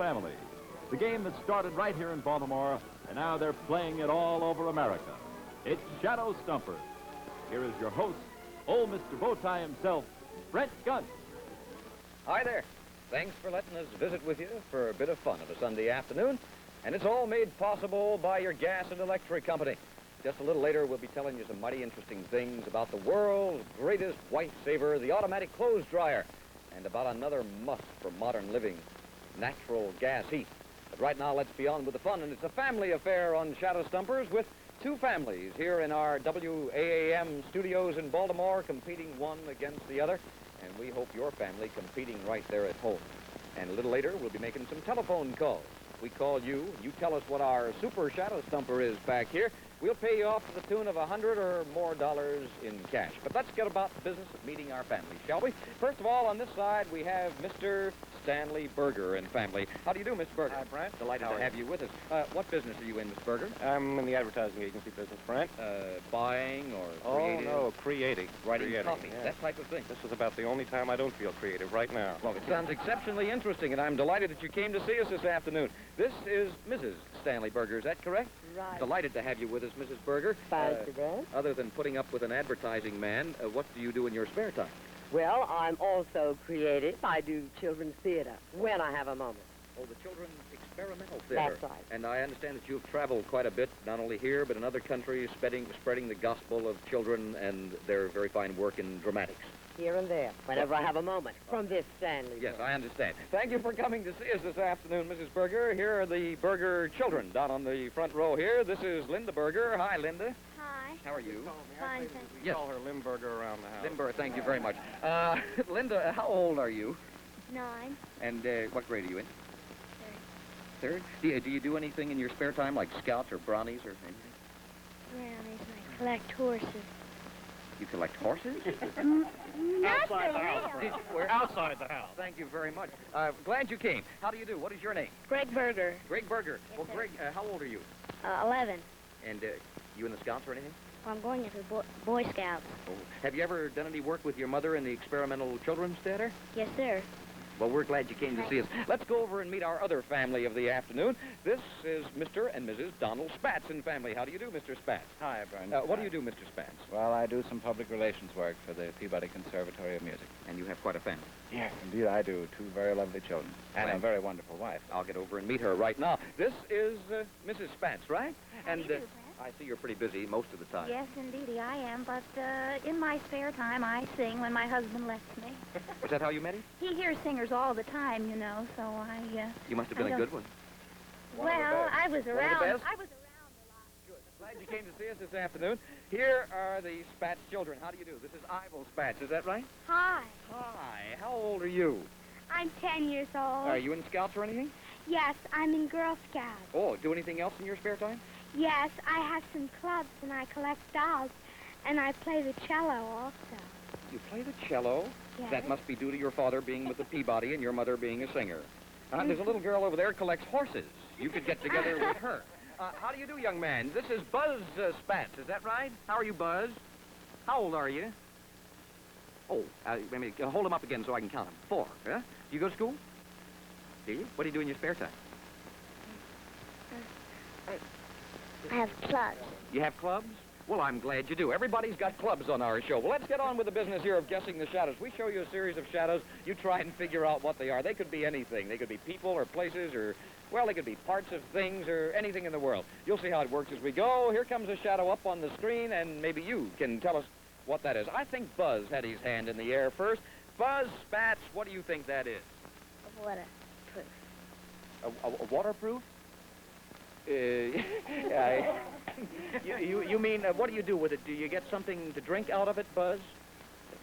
family. The game that started right here in Baltimore, and now they're playing it all over America. It's Shadow Stumpers. Here is your host, old Mr. Bowtie himself, Brent Gunts. Hi there. Thanks for letting us visit with you for a bit of fun of a Sunday afternoon. And it's all made possible by your gas and electric company. Just a little later, we'll be telling you some mighty interesting things about the world's greatest wife saver, the automatic clothes dryer, and about another must for modern living, natural gas heat. But right now, let's be on with the fun, and it's a family affair on Shadow Stumpers with two families here in our WAAM studios in Baltimore, competing one against the other, and we hope your family competing right there at home. And a little later, we'll be making some telephone calls. We call you, you tell us what our super Shadow Stumper is back here. We'll pay you off to the tune of $100 or more in cash. But let's get about the business of meeting our family, shall we? First of all, on this side, we have Mr. Stanley Berger and family. How do you do, Mr. Berger? Hi, Brent. Delighted to have you with us. What business are you in, Mr. Berger? I'm in the advertising agency business, Brent. Buying or creating? Oh, no, creating. Writing copy, yeah. That type of thing. This is about the only time I don't feel creative, right now. Well, it sounds exceptionally interesting, and I'm delighted that you came to see us this afternoon. This is Mrs. Stanley Berger, is that correct? Right. Delighted to have you with us, Mrs. Berger. Thank you, Brent. Other than putting up with an advertising man, what do you do in your spare time? Well, I'm also creative. I do children's theater when I have a moment. Oh, the Children's Experimental Theater. That's right. And I understand that you've traveled quite a bit, not only here, but in other countries, spreading the gospel of children and their very fine work in dramatics. Here and there, whenever I have a moment, from this Stanley. Yes, I understand. Thank you for coming to see us this afternoon, Mrs. Berger. Here are the Berger children down on the front row here. This is Linda Berger. Hi, Linda. Hi. How are you? Fine, thanks. We call her Limburger around the house. Limburger, thank you very much. Linda, how old are you? 9. And what grade are you in? Third. Do you do anything in your spare time, like scouts or brownies or anything? Brownies, I collect horses. You collect horses? Not Outside for the house, real. Brent. We're outside the house. Thank you very much. Glad you came. How do you do? What is your name? Greg Berger. Greg Berger. Well, sir. Greg, how old are you? 11. And you in the scouts or anything? Well, I'm going into Boy Scouts. Oh. Have you ever done any work with your mother in the Experimental Children's Theater? Yes, sir. Well, we're glad you came to see us. Let's go over and meet our other family of the afternoon. This is Mr. and Mrs. Donald Spatz and family. How do you do, Mr. Spatz? Hi, Brent. What do you do, Mr. Spatz? Well, I do some public relations work for the Peabody Conservatory of Music. And you have quite a family. Yes, indeed I do. 2 very lovely children. And Well, a very wonderful wife. I'll get over and meet her right now. This is Mrs. Spatz, right? How do you do, Brent? I see you're pretty busy most of the time. Yes, indeedy, I am. But in my spare time, I sing when my husband lets me. Is that how you met him? He hears singers all the time, you know, so I... You must have been I a don't- good one. Well, I was around. best? I was around a lot. Good. Glad you came to see us this afternoon. Here are the Spatz children. How do you do? This is Ivel Spatz, is that right? Hi. Hi. How old are you? I'm 10 years old. Are you in Scouts or anything? Yes, I'm in Girl Scouts. Oh, do anything else in your spare time? Yes, I have some clubs and I collect dolls, and I play the cello also. You play the cello? Yes. That must be due to your father being with the Peabody and your mother being a singer. There's a little girl over there who collects horses. You could get together with her. How do you do, young man? This is Buzz Spatz, is that right? How are you, Buzz? How old are you? Oh, let me hold him up again so I can count him. 4, huh? Do you go to school? Do you? What do you do in your spare time? I have clubs. You have clubs? Well, I'm glad you do. Everybody's got clubs on our show. Well, let's get on with the business here of guessing the shadows. We show you a series of shadows. You try and figure out what they are. They could be anything. They could be people or places or, well, they could be parts of things or anything in the world. You'll see how it works as we go. Here comes a shadow up on the screen, and maybe you can tell us what that is. I think Buzz had his hand in the air first. Buzz Spatz, what do you think that is? Waterproof. A waterproof? You mean, what do you do with it? Do you get something to drink out of it, Buzz?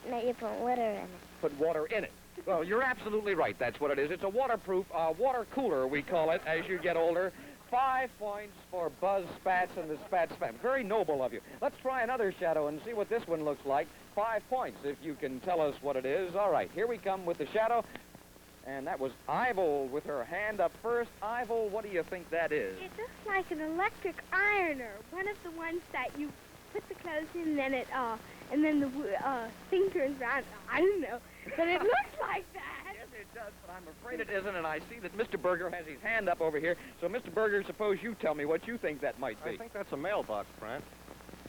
No, you put water in it. Put water in it. Well, you're absolutely right. That's what it is. It's a waterproof, water cooler, we call it, as you get older. 5 points for Buzz Spatz and the Spatz family. Very noble of you. Let's try another shadow and see what this one looks like. 5 points, if you can tell us what it is. All right, here we come with the shadow. And that was Ivel with her hand up first. Ivel, what do you think that is? It looks like an electric ironer. One of the ones that you put the clothes in, and then the thing turns around. I don't know, but it looks like that. Yes, it does, but I'm afraid it isn't, and I see that Mr. Berger has his hand up over here. So, Mr. Berger, suppose you tell me what you think that might be. I think that's a mailbox, Brent.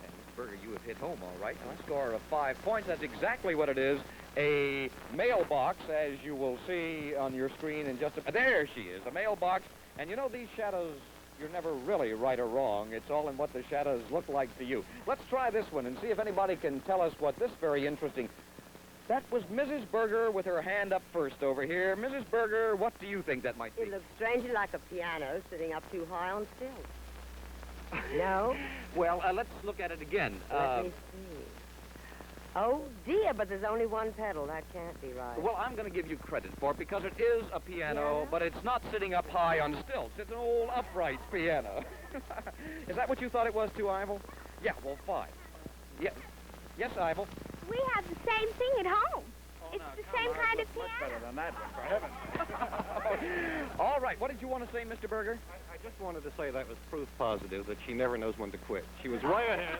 And Mr. Berger, you have hit home, all right. On a score of 5 points, that's exactly what it is. A mailbox, as you will see on your screen in just a... There she is, a mailbox. And you know, these shadows, you're never really right or wrong. It's all in what the shadows look like to you. Let's try this one and see if anybody can tell us what this very interesting... That was Mrs. Berger with her hand up first over here. Mrs. Berger, what do you think that might be? It looks strangely like a piano sitting up too high on stilts. No? Well, let's look at it again. Let me see. Oh, dear, but there's only one pedal. That can't be right. Well, I'm going to give you credit for it because it is a piano, but it's not sitting up high on stilts. It's an old upright piano. Is that what you thought it was too, Ivel? Yeah, well, 5. Yeah. Yes, Ivel? We have the same thing at home. It's the same kind of Much better piano. than that one, for heaven's sake. All right, what did you want to say, Mr. Berger? I just wanted to say that was proof positive that she never knows when to quit. She was right ahead.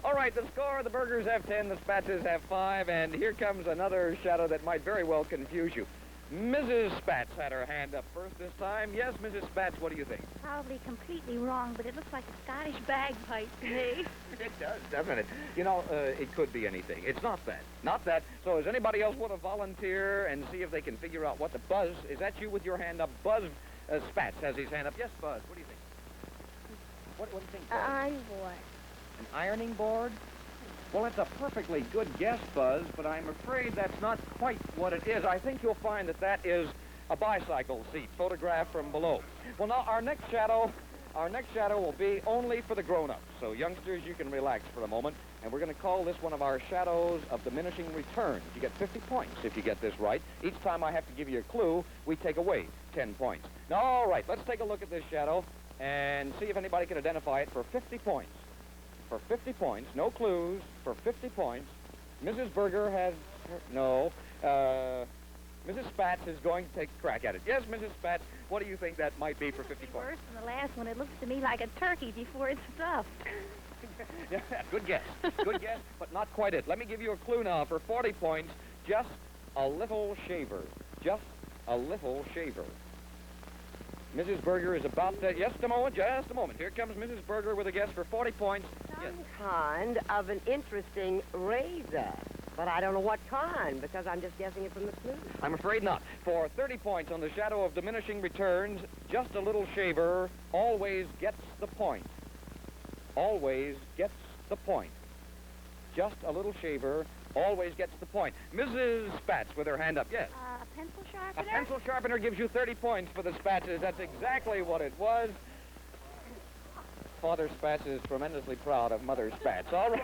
All right, the score, the Bergers have 10, the Spatses have 5, and here comes another shadow that might very well confuse you. Mrs. Spatz had her hand up first this time. Yes, Mrs. Spatz, what do you think? Probably completely wrong, but it looks like a Scottish bagpipe to me. It does, doesn't it? You know, it could be anything. It's not that. Not that. So does anybody else want to volunteer and see if they can figure out what the Buzz... Is that you with your hand up? Buzz Spatz has his hand up. Yes, Buzz, what do you think? What do you think, Buzz? I'm bored. An ironing board? Well, it's a perfectly good guess, Buzz, but I'm afraid that's not quite what it is. I think you'll find that that is a bicycle seat, photographed from below. Well, now, our next shadow will be only for the grown-ups. So, youngsters, you can relax for a moment, and we're going to call this one of our shadows of diminishing returns. You get 50 points if you get this right. Each time I have to give you a clue, we take away 10 points. Now, all right, let's take a look at this shadow and see if anybody can identify it for 50 points. For 50 points, no clues, for 50 points, Mrs. Berger has... No, Mrs. Spatz is going to take a crack at it. Yes, Mrs. Spatz, what do you think that might be for 50 points? Worse than the last one. It looks to me like a turkey before it's stuffed. Yeah, good guess. Good guess, but not quite it. Let me give you a clue now. For 40 points, just a little shaver. Just a little shaver. Mrs. Berger is about to... Just a moment. Here comes Mrs. Berger with a guess for 40 points. Yes. Some kind of an interesting razor. But I don't know what kind, because I'm just guessing it from the clues. I'm afraid not. For 30 points on the shadow of diminishing returns, just a little shaver always gets the point. Always gets the point. Just a little shaver always gets the point. Mrs. Spatz with her hand up. Yes. A pencil A sharpener? pencil sharpener gives you 30 points for the Spatzes. That's exactly what it was. Father Spatz is tremendously proud of Mother Spatz. All right.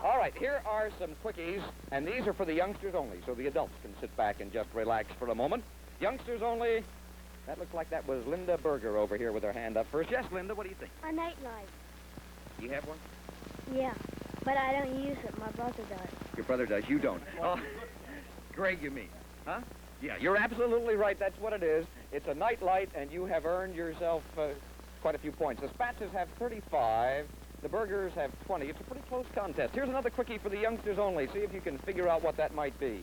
All right, here are some quickies, and these are for the youngsters only, so the adults can sit back and just relax for a moment. Youngsters only. That looks like that was Linda Berger over here with her hand up first. Yes, Linda, what do you think? A nightlight. You have one? Yeah, but I don't use it. My brother does. Your brother does. You don't. Oh, Greg, you mean? Huh? Yeah, you're absolutely right. That's what it is. It's a night light, and you have earned yourself quite a few points. The Spatzes have 35. The Bergers have 20. It's a pretty close contest. Here's another quickie for the youngsters only. See if you can figure out what that might be.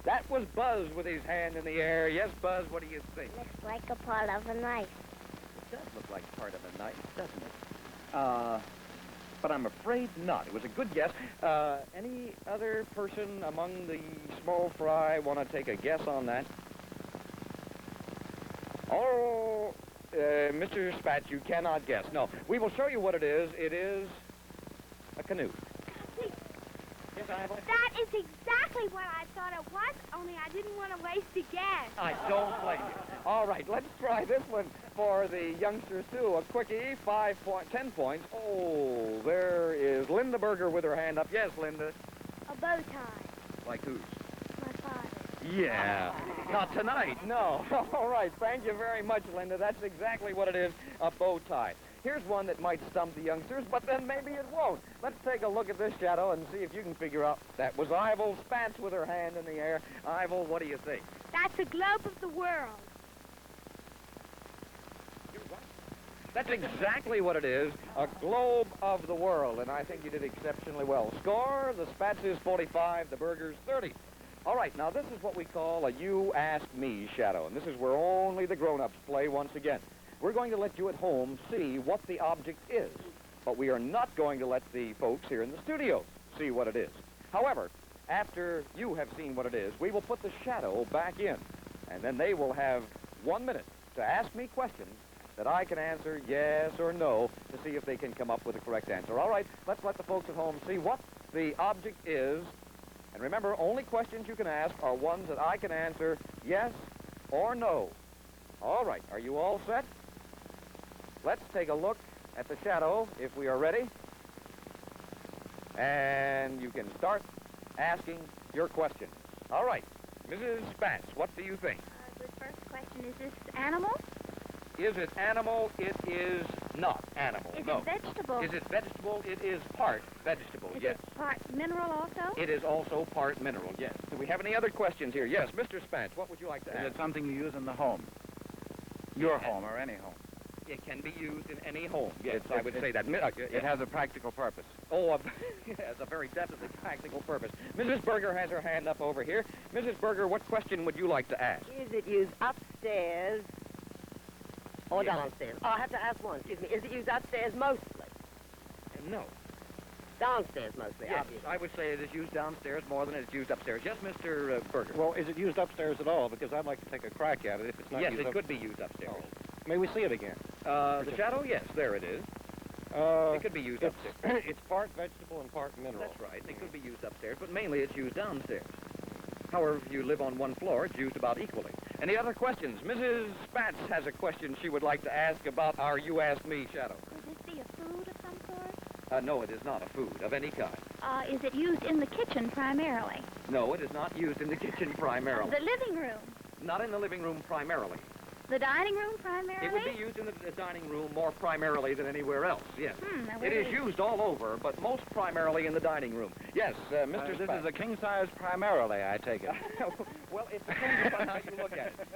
That was Buzz with his hand in the air. Yes, Buzz, what do you think? Looks like a part of a knife. It does look like part of a knife, doesn't it? But I'm afraid not. It was a good guess. Any other person among the small fry want to take a guess on that? Oh, Mr. Spatz, you cannot guess. No, we will show you what it is. It is a canoe. Yes, Ivel? That is exactly what I thought it was, only I didn't want to waste a guess. I don't blame you. All right, let's try this one for the youngsters, too. A quickie, 10 points. Oh, there is Linda Berger with her hand up. Yes, Linda. A bow tie. Like whose? My father. Yeah. Not tonight, no. All right, thank you very much, Linda. That's exactly what it is, a bow tie. Here's one that might stump the youngsters, but then maybe it won't. Let's take a look at this shadow and see if you can figure out. That was Ivel Spatz with her hand in the air. Ivel, what do you think? That's a globe of the world. That's exactly what it is, a globe of the world, and I think you did exceptionally well. Score, the Spatzes 45, the Bergers 30. All right, now this is what we call a You Ask Me shadow, and this is where only the grown-ups play once again. We're going to let you at home see what the object is, but we are not going to let the folks here in the studio see what it is. However, after you have seen what it is, we will put the shadow back in, and then they will have 1 minute to ask me questions that I can answer yes or no to see if they can come up with the correct answer. All right, let's let the folks at home see what the object is. And remember, only questions you can ask are ones that I can answer yes or no. All right, are you all set? Let's take a look at the shadow if we are ready. And you can start asking your question. All right, Mrs. Spatz, what do you think? The first question, is this animal? Is it animal? It is not animal, Is no. it vegetable? Is it vegetable? It is part vegetable, Is yes. it part mineral also? It is also part mineral, yes. Do we have any other questions here? Yes, Mr. Spatz, what would you like to Is ask? it something you use in the home? Your home or any home? It can be used in any home, yes, I would say that. It has a practical purpose. Oh, it has a very definitely practical purpose. Mrs. Berger has her hand up over here. Mrs. Berger, what question would you like to ask? Is it used upstairs or Yes. downstairs? Oh, I have to ask one. Excuse me. Is it used upstairs mostly? No. Downstairs mostly, Yes, obviously. I would say it is used downstairs more than it's used upstairs. Yes, Mr. Berger. Well, is it used upstairs at all? Because I'd like to take a crack at it if it's not yes, used it up- could be used upstairs. Oh. May we see it again? The shadow, yes, there it is. It could be used it's, upstairs. it's part vegetable and part mineral. That's right. It could be used upstairs, but mainly it's used downstairs. However, if you live on one floor, it's used about equally. Any other questions? Mrs. Spatz has a question she would like to ask about our You Ask Me shadow. Would this be a food of some sort? No, it is not a food of any kind. Is it used in the kitchen primarily? No, it is not used in the kitchen primarily. The living room? Not in the living room primarily. The dining room primarily? It would be used in the dining room more primarily than anywhere else, yes. Now It where is used all over, but most primarily in the dining room. Yes, Mr. This Spatz. is a king size primarily, I take it. Well, it depends upon how you look at it.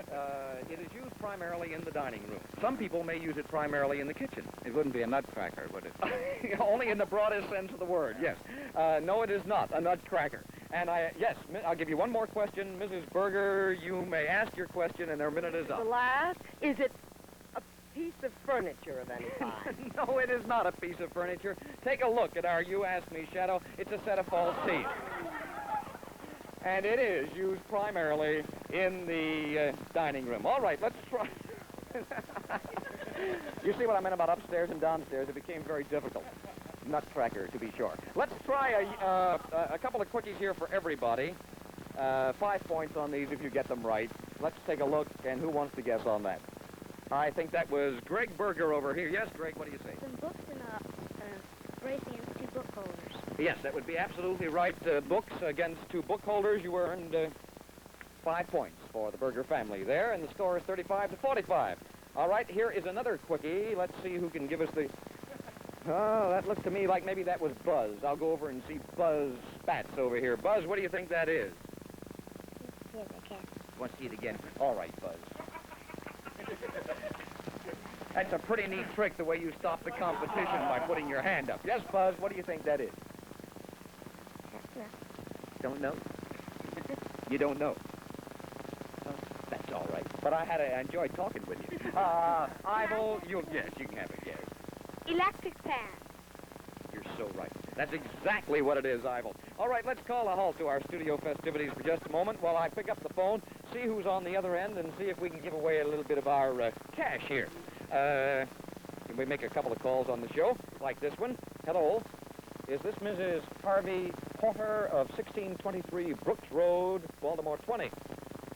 It is used primarily in the dining room. Some people may use it primarily in the kitchen. It wouldn't be a nutcracker, would it? Only in the broadest sense of the word, yes. No, it is not a nutcracker. And yes, I'll give you one more question. Mrs. Berger, you may ask your question, and their minute is The up. last, is it a piece of furniture of any kind? No, it is not a piece of furniture. Take a look at our You Ask Me shadow. It's a set of false teeth. And it is used primarily in the dining room. All right, let's try. You see what I meant about upstairs and downstairs? It became very difficult. Nutcracker, to be sure. Let's try a couple of quickies here for everybody. 5 points on these if you get them right. Let's take a look, and who wants to guess on that? I think that was Greg Berger over here. Yes, Greg, what do you say? Some books and a race against 2 book holders. Yes, that would be absolutely right. Books against 2 book holders. You earned 5 points for the Berger family there, and the score is 35-45. All right, here is another quickie. Let's see who can give us the... Oh, that looks to me like maybe that was Buzz. I'll go over and see Buzz Spatz over here. Buzz, what do you think that is? Yes, I can. Want to see it again? All right, Buzz. That's a pretty neat trick, the way you stop the competition by putting your hand up. Yes, Buzz, what do you think that is? No. Don't know? You don't know? That's all right. But I enjoyed talking with you. Ivo, yes, you can have a guess. Electric pan. You're so right. That's exactly what it is, Ivo. All right, let's call a halt to our studio festivities for just a moment while I pick up the phone, see who's on the other end, and see if we can give away a little bit of our cash here. Can we make a couple of calls on the show, like this one? Hello. Is this Mrs. Harvey Porter of 1623 Brooks Road, Baltimore 20?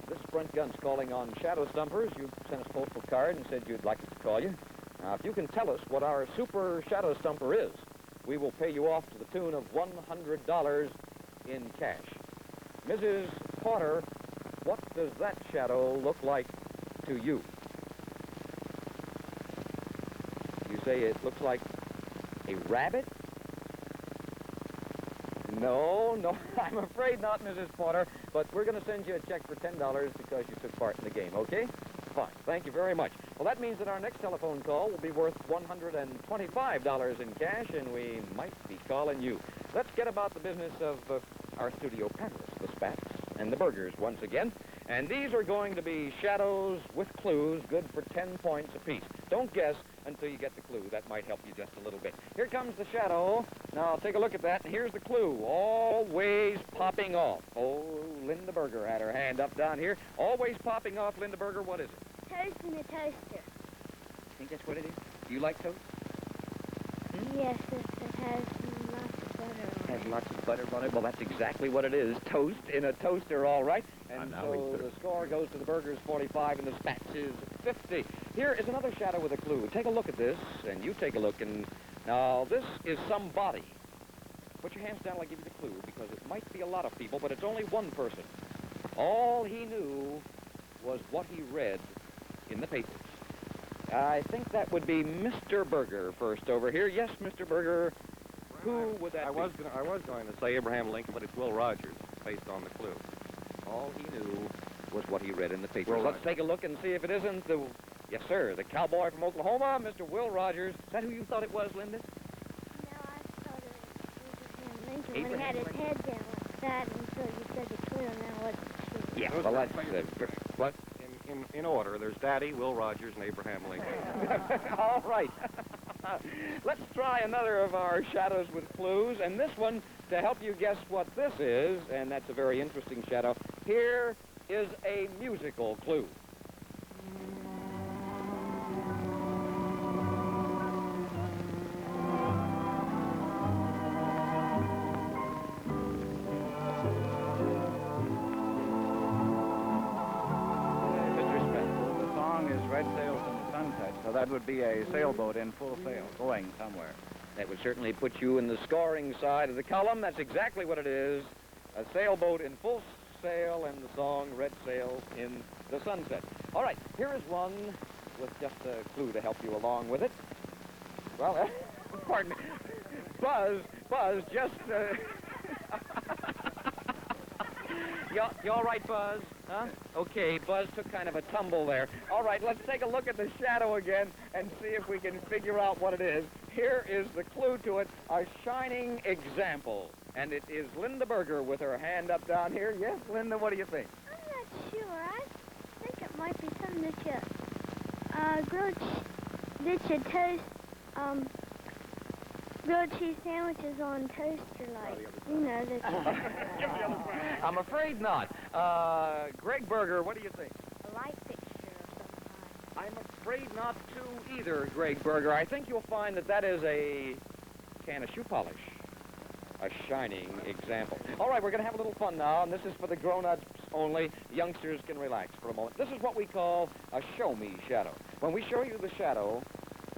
This is Brent Gunts calling on Shadow Stumpers. You sent us a postal card and said you'd like us to call you. Now, if you can tell us what our super Shadow Stumper is, we will pay you off to the tune of $100 in cash. Mrs. Porter, what does that shadow look like to you? You say it looks like a rabbit? No, I'm afraid not, Mrs. Porter, but we're going to send you a check for $10 because you took part in the game, okay? Fine. Thank you very much. Well, that means that our next telephone call will be worth $125 in cash, and we might be calling you. Let's get about the business of our studio panelists, the Spats and the burgers once again. And these are going to be shadows with clues, good for 10 points apiece. Don't guess until you get the clue. That might help you just a little bit. Here comes the shadow. Now, take a look at that, and here's the clue. Always popping off. Oh, Linda Berger had her hand up down here. Always popping off, Linda Berger. What is it? Toast in a toaster. Think that's what it is? Do you like toast? Yes, it has lots of butter on it. Has lots of butter on it. Well, that's exactly what it is. Toast in a toaster, all right. And so the score goes to the Burgers 45 and the Spats is 50. Here is another shadow with a clue. Take a look at this, and you take a look. And now this is somebody. Put your hands down while I give you the clue, because it might be a lot of people, but it's only one person. All he knew was what he read in the papers. I think that would be Mr. Berger first over here. Yes, Mr. Berger. Who would that be? I was going to say Abraham Lincoln, but it's Will Rogers, based on the clue. All he knew was what he read in the papers. Will Let's Rogers. take a look and see if it isn't the... Yes, sir, the cowboy from Oklahoma, Mr. Will Rogers. Is that who you thought it was, Linda? No, I thought it was Abraham Lincoln when he Abraham had his Lincoln. head down like that until you said the clue, and I wasn't sure. Yeah, Those well, are that's... What? In order, there's Daddy, Will Rogers, and Abraham Lincoln. All right. Let's try another of our shadows with clues, and this one, to help you guess what this is, and that's a very interesting shadow, here is a musical clue. The song is Red Sails in the Sunset, so that would be a sailboat in full sail going somewhere. That would certainly put you in the scoring side of the column. That's exactly what it is. A sailboat in full sail, and the song Red Sails in the Sunset. All right, here is one with just a clue to help you along with it. Well, pardon me. Buzz, just... You all right, Buzz? Huh? Okay, Buzz took kind of a tumble there. All right, let's take a look at the shadow again and see if we can figure out what it is. Here is the clue to it, a shining example. And it is Linda Berger with her hand up down here. Yes, Linda, what do you think? I'm not sure. I think it might be something that you toast, grilled cheese sandwiches on toaster, like, you know, that I'm afraid not. Greg Berger, what do you think? a light fixture of some kind. I'm afraid not to either, Greg Berger. I think you'll find that that is a can of shoe polish. A shining example. All right, we're going to have a little fun now, and this is for the grown-ups only. Youngsters can relax for a moment. This is what we call a show-me shadow. When we show you the shadow,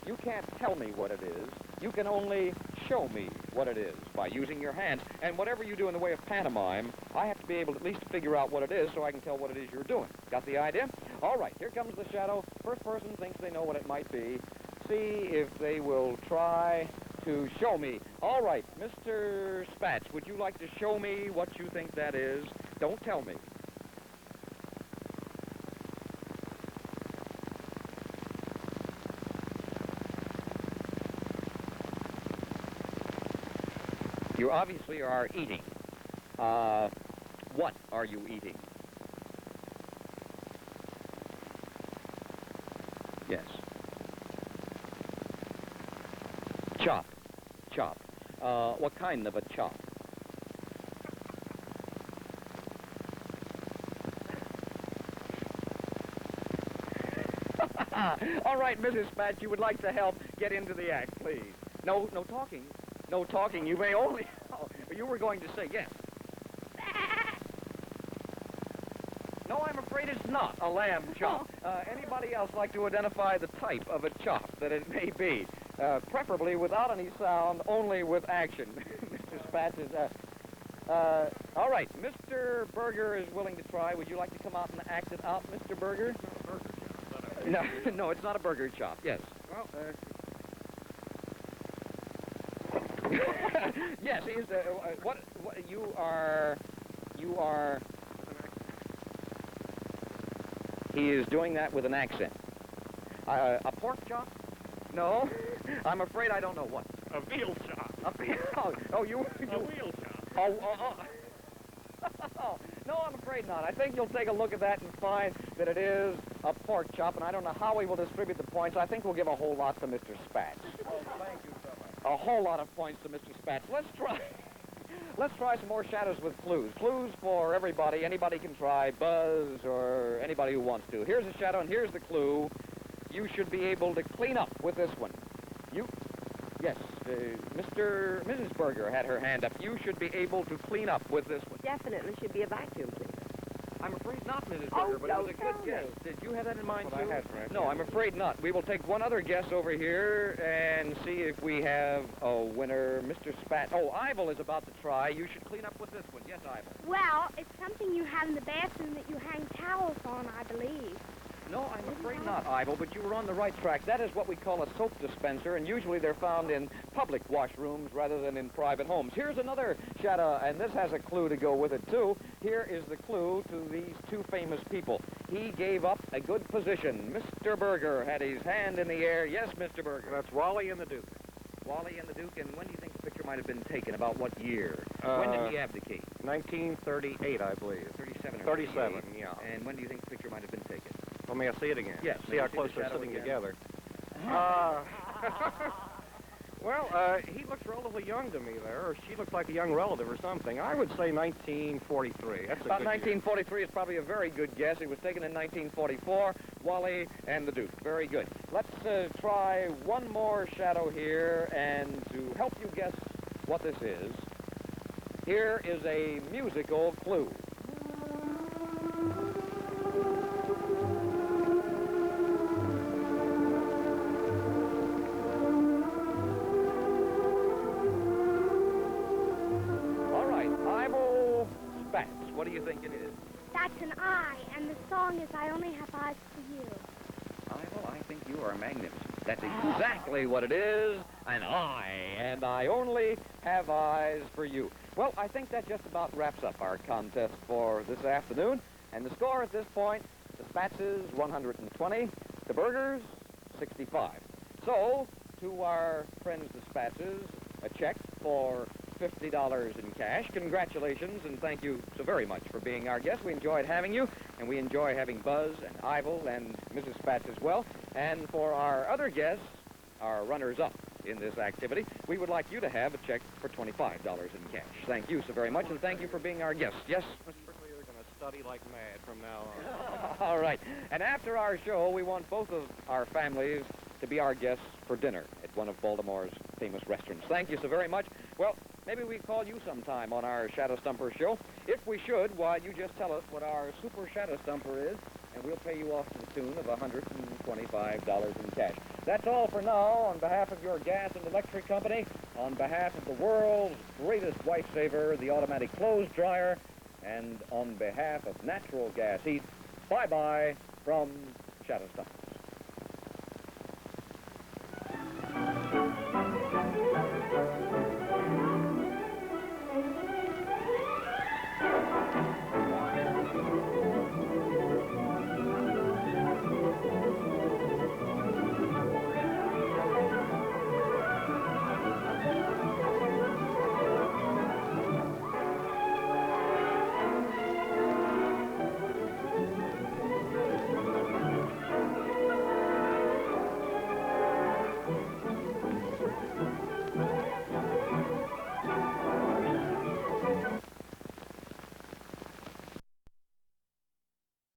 you can't tell me what it is. You can only show me what it is by using your hands. And whatever you do in the way of pantomime, I have to be able to at least figure out what it is so I can tell what it is you're doing. Got the idea? All right, here comes the shadow. First person thinks they know what it might be. See if they will try to show me. All right, Mr. Spats, would you like to show me what you think that is? Don't tell me. You obviously are eating. What are you eating? Yes. Chop. Chop. What kind of a chop? All right, Mrs. Spats, you would like to help get into the act, please. No talking. No talking. You may only... Oh, you were going to say yes. No, I'm afraid it's not a lamb chop. Anybody else like to identify the type of a chop that it may be? Preferably without any sound, only with action. Mr. Spats is... all right, Mr. Berger is willing to try. Would you like to come out and act it out, Mr. Berger? No, it's not a burger chop. Yes. Well, yes, he's what you are. He is doing that with an accent. A pork chop? No, I'm afraid I don't know what. A veal chop. A wheel chop. A wheel chop. Oh. No, I'm afraid not. I think you'll take a look at that and find that it is a pork chop, and I don't know how we will distribute the points. I think we'll give a whole lot to Mr. Spatz. Oh, thank you so much. A whole lot of points to Mr. Spatz. Let's try some more shadows with clues. Clues for everybody. Anybody can try. Buzz or anybody who wants to. Here's a shadow, and here's the clue. You should be able to clean up with this one. Yes, Mrs. Berger had her hand up. You should be able to clean up with this one. Definitely should be a vacuum cleaner. I'm afraid not, Mrs. Oh, Berger, but it was a don't good tell guess. me. Did you have that in mind, Well, too? I had, Brent. No, I'm afraid not. We will take one other guess over here and see if we have a winner. Mr. Spat. Oh, Ivel is about to try. You should clean up with this one. Yes, Ivel. Well, it's something you have in the bathroom that you hang towels on, I believe. No, I'm afraid not, Ivel, but you were on the right track. That is what we call a soap dispenser, and usually they're found in public washrooms rather than in private homes. Here's another shadow, and this has a clue to go with it, too. Here is the clue to these two famous people. He gave up a good position. Mr. Berger had his hand in the air. Yes, Mr. Berger. That's Wally and the Duke. Wally and the Duke, and when do you think the picture might have been taken? About what year? When did he abdicate? 1938, I believe. 37 or 37, 38. yeah. And when do you think the picture might have been taken? Well, may I see it again? Yes. See may how I the close they're shadow sitting again? together. Well, he looks relatively young to me there, or she looks like a young relative or something. I would say 1943. That's a About good 1943 is probably a very good guess. It was taken in 1944. Wally and the Duke. Very good. Let's try one more shadow here, and to help you guess what this is, here is a musical clue. All right, Ivel Spatz. What do you think it is? That's an eye, and the song is I Only Have Eyes for You. Ivel, I think you are magnificent. That's exactly what it is, an eye, and I only have eyes for you. Well, I think that just about wraps up our contest for this afternoon. And the score at this point, the Spatzes, 120, the Bergers, 65. So, to our friends the Spatzes, a check for $50 in cash. Congratulations, and thank you so very much for being our guest. We enjoyed having you, and we enjoy having Buzz and Ivel and Mrs. Spatz as well. And for our other guests, our runners-up in this activity, we would like you to have a check for $25 in cash. Thank you so very much, and thank you for being our guest. Yes? Mr. Berkeley, you're going to study like mad from now on. All right. And after our show, we want both of our families to be our guests for dinner at one of Baltimore's famous restaurants. Thank you so very much. Well, maybe we call you sometime on our Shadow Stumper show. If we should, why, you just tell us what our Super Shadow Stumper is, and we'll pay you off to the tune of $125 in cash. That's all for now. On behalf of your gas and electric company, on behalf of the world's greatest wife saver, the automatic clothes dryer, and on behalf of natural gas heat, bye-bye from Shadow Stumper.